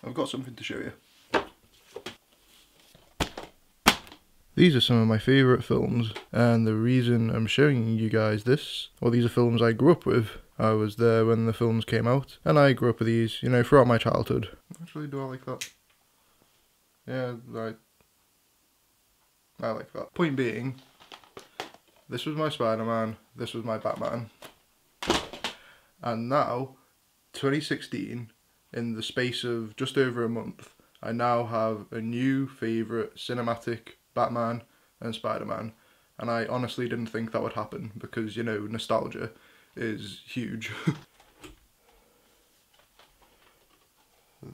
I've got something to show you. These are some of my favourite films, and the reason I'm showing you guys this, well, these are films I grew up with. I was there when the films came out, and I grew up with these, you know, throughout my childhood. Actually, do I like that? Yeah, I like that. Point being, this was my Spider-Man, this was my Batman. And now, 2016, in the space of just over a month, I now have a new favourite cinematic Batman and Spider-Man, and I honestly didn't think that would happen because, you know, nostalgia is huge.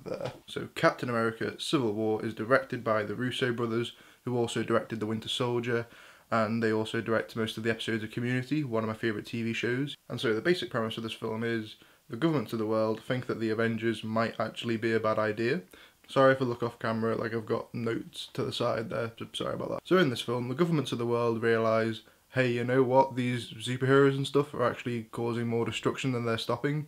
There. So Captain America Civil War is directed by the Russo brothers, who also directed The Winter Soldier, and they also direct most of the episodes of Community, one of my favourite TV shows. And so the basic premise of this film is the governments of the world think that the Avengers might actually be a bad idea. Sorry if I look off camera, like I've got notes to the side there, so sorry about that. So in this film, the governments of the world realise, hey, you know what, these superheroes and stuff are actually causing more destruction than they're stopping,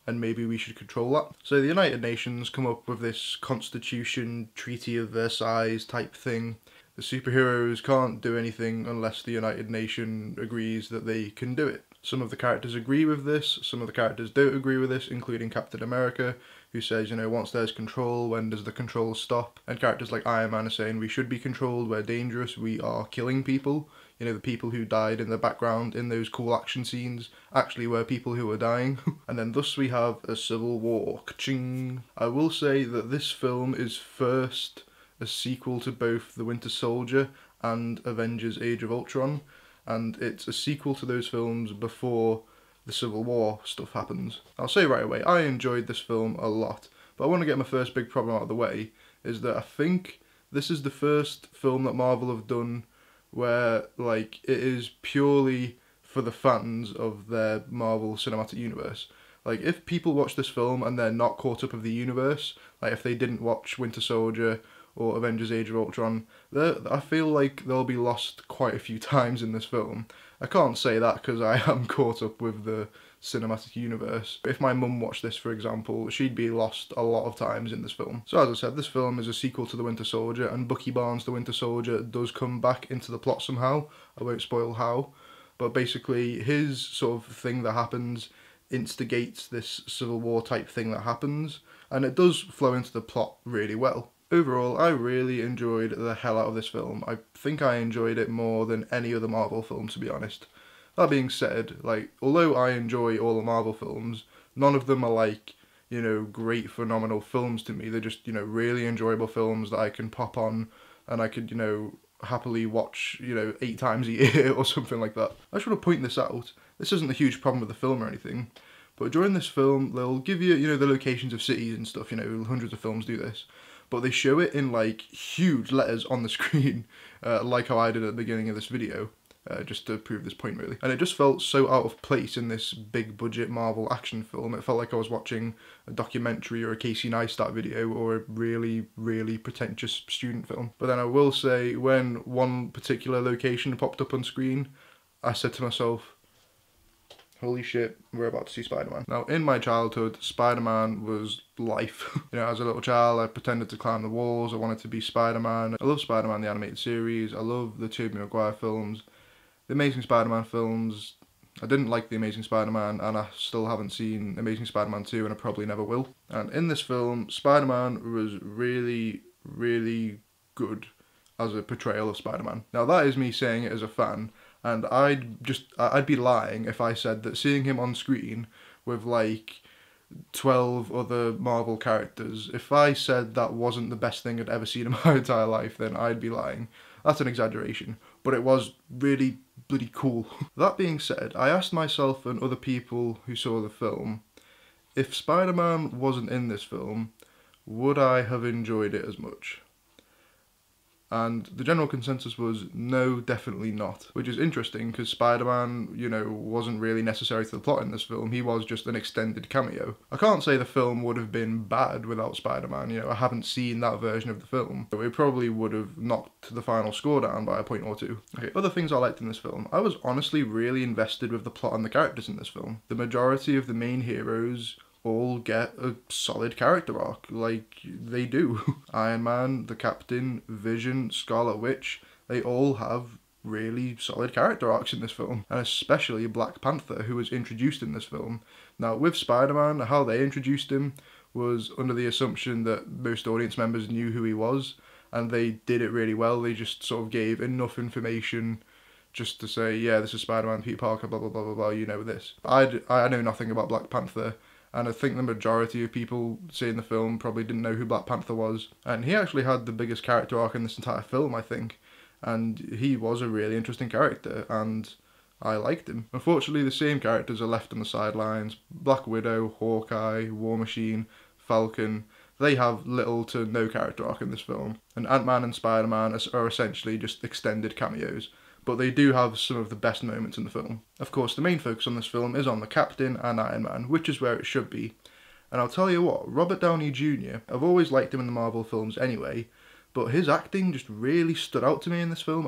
and maybe we should control that. So the United Nations come up with this Constitution, Treaty of Versailles type thing. The superheroes can't do anything unless the United Nations agrees that they can do it. Some of the characters agree with this, some of the characters don't agree with this, including Captain America, who says, you know, once there's control, when does the control stop? And characters like Iron Man are saying we should be controlled, we're dangerous, we are killing people. You know, the people who died in the background in those cool action scenes actually were people who were dying. And then thus we have a civil war. Ka-ching! I will say that this film is first a sequel to both The Winter Soldier and Avengers Age of Ultron, and it's a sequel to those films before the Civil War stuff happens. I'll say right away, I enjoyed this film a lot, but I want to get my first big problem out of the way, is that I think this is the first film that Marvel have done where, like, it is purely for the fans of their Marvel Cinematic Universe. Like, if people watch this film and they're not caught up with the universe, like if they didn't watch Winter Soldier or Avengers Age of Ultron, I feel like they'll be lost quite a few times in this film. I can't say that because I am caught up with the cinematic universe. If my mum watched this, for example, she'd be lost a lot of times in this film. So as I said, this film is a sequel to The Winter Soldier, and Bucky Barnes, the Winter Soldier, does come back into the plot somehow. I won't spoil how, but basically his sort of thing that happens instigates this Civil War type thing that happens, and it does flow into the plot really well. Overall, I really enjoyed the hell out of this film. I think I enjoyed it more than any other Marvel film, to be honest. That being said, like, although I enjoy all the Marvel films, none of them are like, you know, great, phenomenal films to me. They're just, you know, really enjoyable films that I can pop on and I could, you know, happily watch, you know, 8 times a year or something like that. I just want to point this out. This isn't a huge problem with the film or anything, but during this film, they'll give you, you know, the locations of cities and stuff, you know, hundreds of films do this. But they show it in, like, huge letters on the screen, like how I did at the beginning of this video, just to prove this point, really. And it just felt so out of place in this big-budget Marvel action film. It felt like I was watching a documentary or a Casey Neistat video or a really, really pretentious student film. But then I will say, when one particular location popped up on screen, I said to myself, holy shit, we're about to see Spider-Man. Now, in my childhood, Spider-Man was life. You know, as a little child, I pretended to climb the walls. I wanted to be Spider-Man. I love Spider-Man, the animated series. I love the Tobey Maguire films. The Amazing Spider-Man films, I didn't like The Amazing Spider-Man, and I still haven't seen Amazing Spider-Man 2, and I probably never will. And in this film, Spider-Man was really, really good as a portrayal of Spider-Man. Now, that is me saying it as a fan, and I'd be lying if I said that seeing him on screen with, like, 12 other Marvel characters, if I said that wasn't the best thing I'd ever seen in my entire life, then I'd be lying. That's an exaggeration, but it was really bloody cool. That being said, I asked myself and other people who saw the film, if Spider-Man wasn't in this film, would I have enjoyed it as much? And the general consensus was no, definitely not. Which is interesting because Spider-Man, you know, wasn't really necessary to the plot in this film. He was just an extended cameo. I can't say the film would have been bad without Spider-Man. You know, I haven't seen that version of the film. So it probably would have knocked the final score down by a point or two. Okay, other things I liked in this film. I was honestly really invested with the plot and the characters in this film. The majority of the main heroes all get a solid character arc, like they do. Iron Man, the Captain, Vision, Scarlet Witch, they all have really solid character arcs in this film, and especially Black Panther, who was introduced in this film. Now, with Spider-Man, how they introduced him was under the assumption that most audience members knew who he was, and they did it really well. They just sort of gave enough information just to say, yeah, this is Spider-Man, Peter Parker, blah, blah, blah, blah, blah, you know this. I know nothing about Black Panther, and I think the majority of people seeing the film probably didn't know who Black Panther was. And he actually had the biggest character arc in this entire film, I think. And he was a really interesting character, and I liked him. Unfortunately, the same characters are left on the sidelines. Black Widow, Hawkeye, War Machine, Falcon, they have little to no character arc in this film. And Ant-Man and Spider-Man are essentially just extended cameos, but they do have some of the best moments in the film. Of course, the main focus on this film is on the Captain and Iron Man, which is where it should be. And I'll tell you what, Robert Downey Jr., I've always liked him in the Marvel films anyway, but his acting just really stood out to me in this film.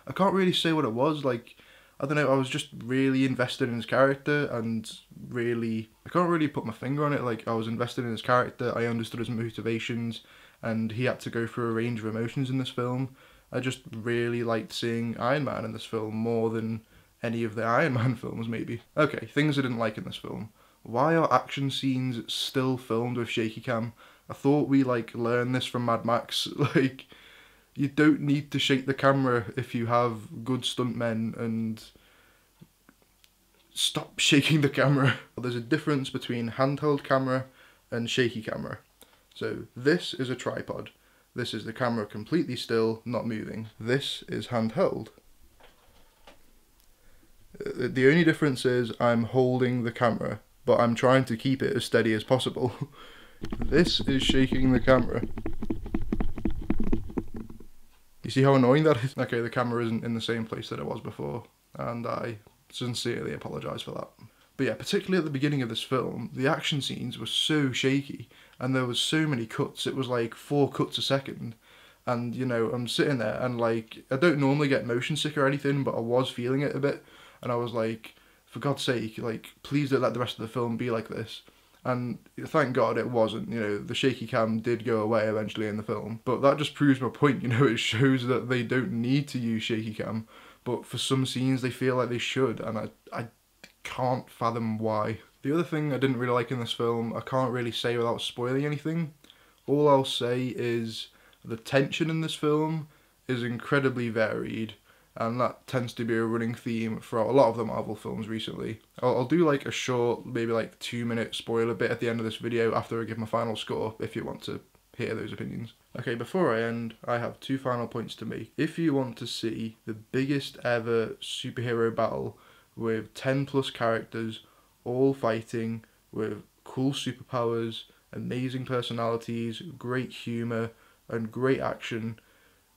I can't really say what it was, like, I don't know, I was just really invested in his character, and really, I can't really put my finger on it, like, I was invested in his character, I understood his motivations, and he had to go through a range of emotions in this film. I just really liked seeing Iron Man in this film more than any of the Iron Man films, maybe. Okay, things I didn't like in this film. Why are action scenes still filmed with shaky cam? I thought we, like, learned this from Mad Max. Like, you don't need to shake the camera if you have good stuntmen, and stop shaking the camera. There's a difference between handheld camera and shaky camera. So this is a tripod. This is the camera completely still, not moving. This is handheld. The only difference is I'm holding the camera, but I'm trying to keep it as steady as possible. This is shaking the camera. You see how annoying that is? Okay, the camera isn't in the same place that it was before, and I sincerely apologise for that. But yeah, particularly at the beginning of this film, the action scenes were so shaky, and there was so many cuts. It was like 4 cuts a second, and you know, I'm sitting there and like, I don't normally get motion sick or anything, but I was feeling it a bit, and I was like, for God's sake, like, please don't let the rest of the film be like this. And thank God it wasn't, you know, the shaky cam did go away eventually in the film. But that just proves my point, you know, it shows that they don't need to use shaky cam, but for some scenes they feel like they should, and I can't fathom why. The other thing I didn't really like in this film, I can't really say without spoiling anything. All I'll say is the tension in this film is incredibly varied, and that tends to be a running theme throughout a lot of the Marvel films recently. I'll do like a short, maybe like 2-minute spoiler bit at the end of this video after I give my final score, if you want to hear those opinions. Okay, before I end, I have 2 final points to make. If you want to see the biggest ever superhero battle with 10 plus characters, all fighting with cool superpowers, amazing personalities, great humour, and great action,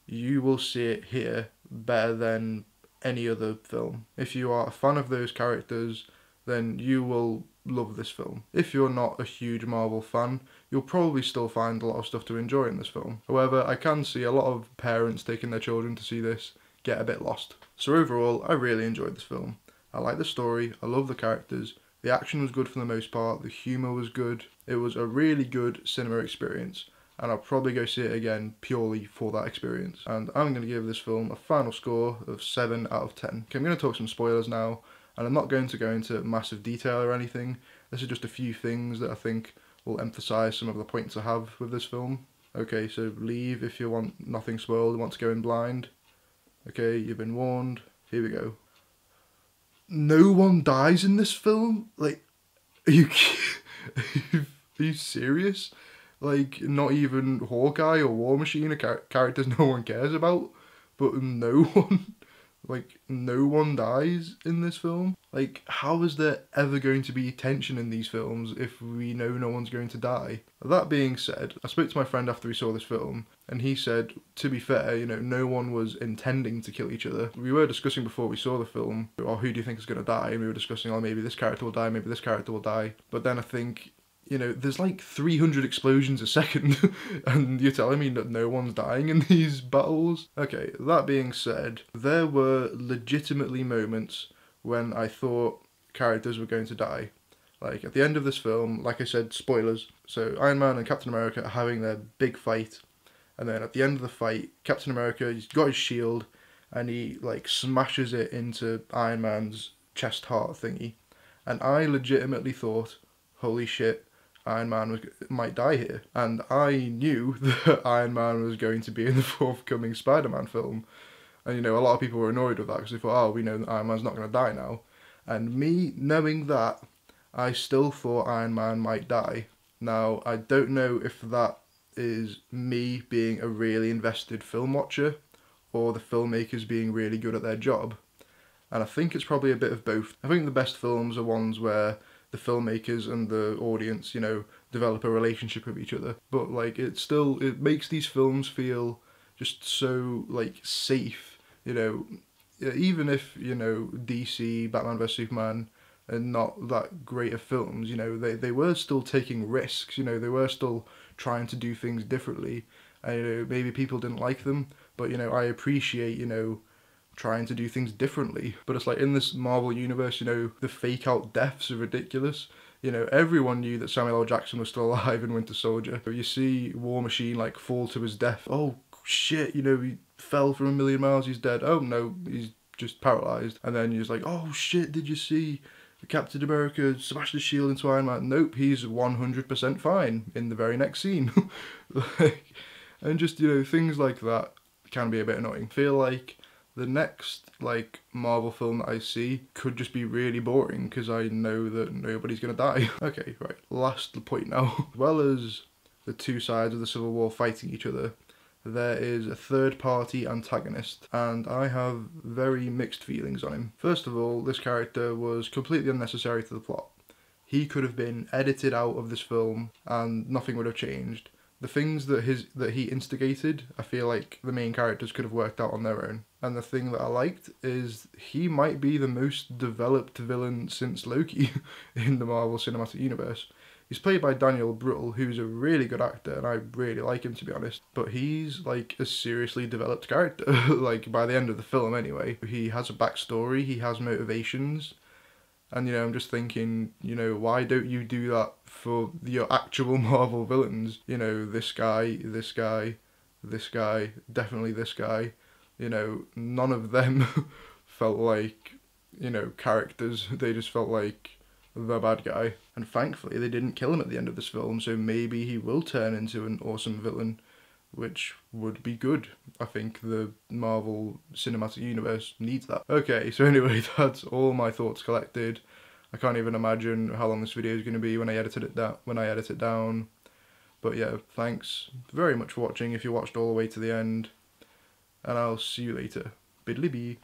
you will see it here better than any other film. If you are a fan of those characters, then you will love this film. If you're not a huge Marvel fan, you'll probably still find a lot of stuff to enjoy in this film. However, I can see a lot of parents taking their children to see this get a bit lost. So overall, I really enjoyed this film. I like the story, I love the characters, the action was good for the most part, the humour was good. It was a really good cinema experience, and I'll probably go see it again purely for that experience. And I'm going to give this film a final score of 7 out of 10. Okay, I'm going to talk some spoilers now, and I'm not going to go into massive detail or anything. This is just a few things that I think will emphasise some of the points I have with this film. Okay, so leave if you want nothing spoiled, you want to go in blind. Okay, you've been warned. Here we go. No one dies in this film? Like, are you are you serious? Like, not even Hawkeye or War Machine are characters no one cares about, but no one dies in this film? Like, how is there ever going to be tension in these films if we know no one's going to die? That being said, I spoke to my friend after we saw this film, and he said, to be fair, you know, no one was intending to kill each other. We were discussing before we saw the film, oh, who do you think is going to die? And we were discussing, oh, maybe this character will die, maybe this character will die. But then I think, you know, there's like 300 explosions a second, and you're telling me that no one's dying in these battles? Okay, that being said, there were legitimately moments when I thought characters were going to die. Like, at the end of this film, like I said, spoilers, so Iron Man and Captain America are having their big fight, and then at the end of the fight, Captain America, he's got his shield, and he, like, smashes it into Iron Man's chest heart thingy, and I legitimately thought, holy shit, Iron Man might die here. And I knew that Iron Man was going to be in the forthcoming Spider-Man film. And, you know, a lot of people were annoyed with that because they thought, oh, we know that Iron Man's not going to die now. And me knowing that, I still thought Iron Man might die. Now, I don't know if that is me being a really invested film watcher or the filmmakers being really good at their job. And I think it's probably a bit of both. I think the best films are ones where the filmmakers and the audience, you know, develop a relationship with each other. But, like, it makes these films feel just so, like, safe, you know. Even if, you know, DC, Batman vs Superman are not that great of films, you know, they were still taking risks, you know, they were still trying to do things differently. And, you know, maybe people didn't like them, but, you know, I appreciate, you know, trying to do things differently. But it's like, in this Marvel universe, you know, the fake out deaths are ridiculous. You know, everyone knew that Samuel L. Jackson was still alive in Winter Soldier. You see War Machine, like, fall to his death. Oh, shit, you know, he fell from a million miles, he's dead. Oh, no, he's just paralysed. And then you're just like, oh, shit, did you see Captain America smash the shield into Iron Man? Nope, he's 100% fine in the very next scene. Like, and just, you know, things like that can be a bit annoying. I feel like the next, like, Marvel film that I see could just be really boring because I know that nobody's gonna die. Okay, right, last point now. As well as the two sides of the Civil War fighting each other, there is a third-party antagonist, and I have very mixed feelings on him. First of all, this character was completely unnecessary to the plot. He could have been edited out of this film and nothing would have changed. The things that he instigated, I feel like the main characters could have worked out on their own. And the thing that I liked is he might be the most developed villain since Loki in the Marvel Cinematic Universe. He's played by Daniel Bruhl, who's a really good actor, and I really like him, to be honest. But he's, like, a seriously developed character, like, by the end of the film anyway. He has a backstory, he has motivations. And, you know, I'm just thinking, you know, why don't you do that for your actual Marvel villains? You know, this guy, this guy, this guy, definitely this guy. You know, none of them felt like, you know, characters. They just felt like the bad guy. And thankfully they didn't kill him at the end of this film, so maybe he will turn into an awesome villain, which would be good. I think the Marvel Cinematic Universe needs that. Okay, so anyway, that's all my thoughts collected. I can't even imagine how long this video is going to be when I edit it down. But yeah, thanks very much for watching if you watched all the way to the end, and I'll see you later. Biddly bee.